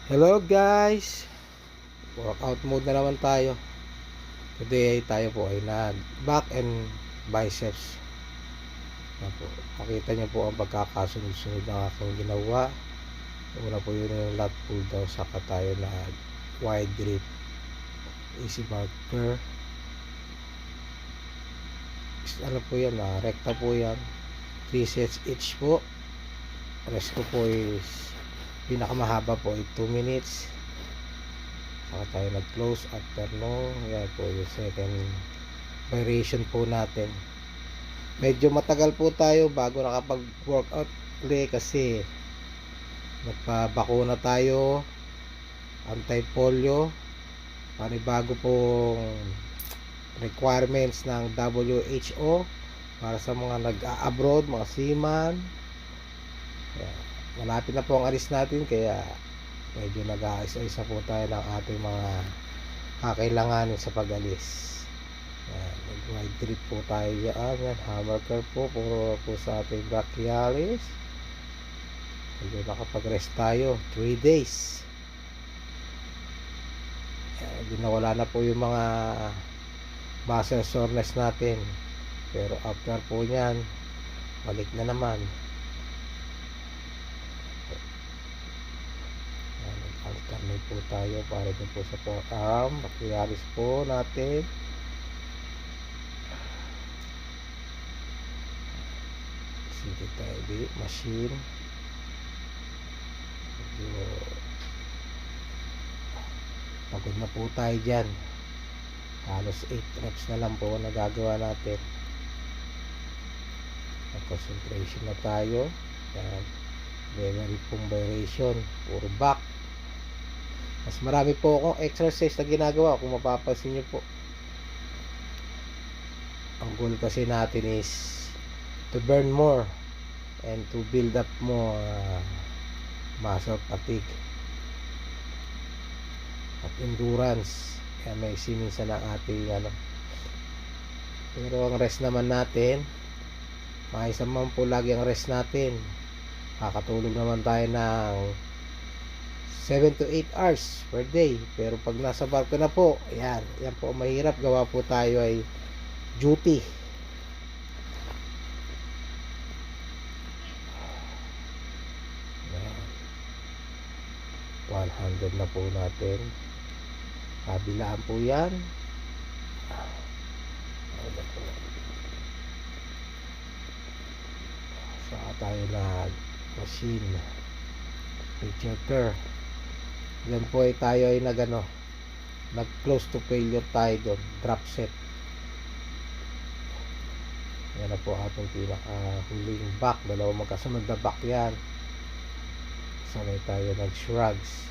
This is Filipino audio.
Hello guys, workout mode na naman tayo. Today tayo po ay nag back and biceps. Po, makita niyo po ang pagkakasunod-sunod ng aking ginawa. Una po yun yung lat pull down, saka tayo na wide grip, easy marker. Ano po yan, rekta po yan, 3 sets each po. Rest ko po is pinakamahaba po ay 2 minutes. Saka tayo nag-close after no. Yan po yung second variation po natin. Medyo matagal po tayo bago nakapag-workout ulit kasi nagpabakuna tayo, anti-polio, panibago pong requirements ng WHO para sa mga nag-abroad, mga seaman. Malapit na po ang alis natin, kaya medyo nag-aisa-isa po tayo ng ating mga kakailanganin sa pag-alis. Wide grip po tayo yan. Hammer curl po, puro po sa ating brachialis. Medyo nakapag-rest tayo 3 days. Hindi nawala na po yung mga muscle soreness natin, pero after po nyan balik na naman. Alternate po tayo para din po sa forearm, brachialis po natin. Sige tayo di machine. Pagod na po tayo dyan. Halos 8 reps na lang po nagagawa natin. Concentration na tayo. Yan. Very pong variation. Puro back. Mas marami po akong exercise na ginagawa kung mapapansin nyo po. Ang goal kasi natin is to burn more and to build up more muscle fatigue at endurance. Kaya may minsan ang ating pero ang rest naman natin, maayos naman po lagi ang rest natin. Kakatulog naman tayo ng 7 to 8 hours per day. Pero pag nasa barko na po, yan po mahirap. Gawa po tayo ay duty. Yan. 100 na po natin. Kabilaan po yan. Saka tayo na machine picture curve. Yan po ay tayo ay nag close to failure tayo doon, drop set. Yan na po atong pinaka huling back, dalawang magkasunod na back yan. Sanay tayo nag shrugs.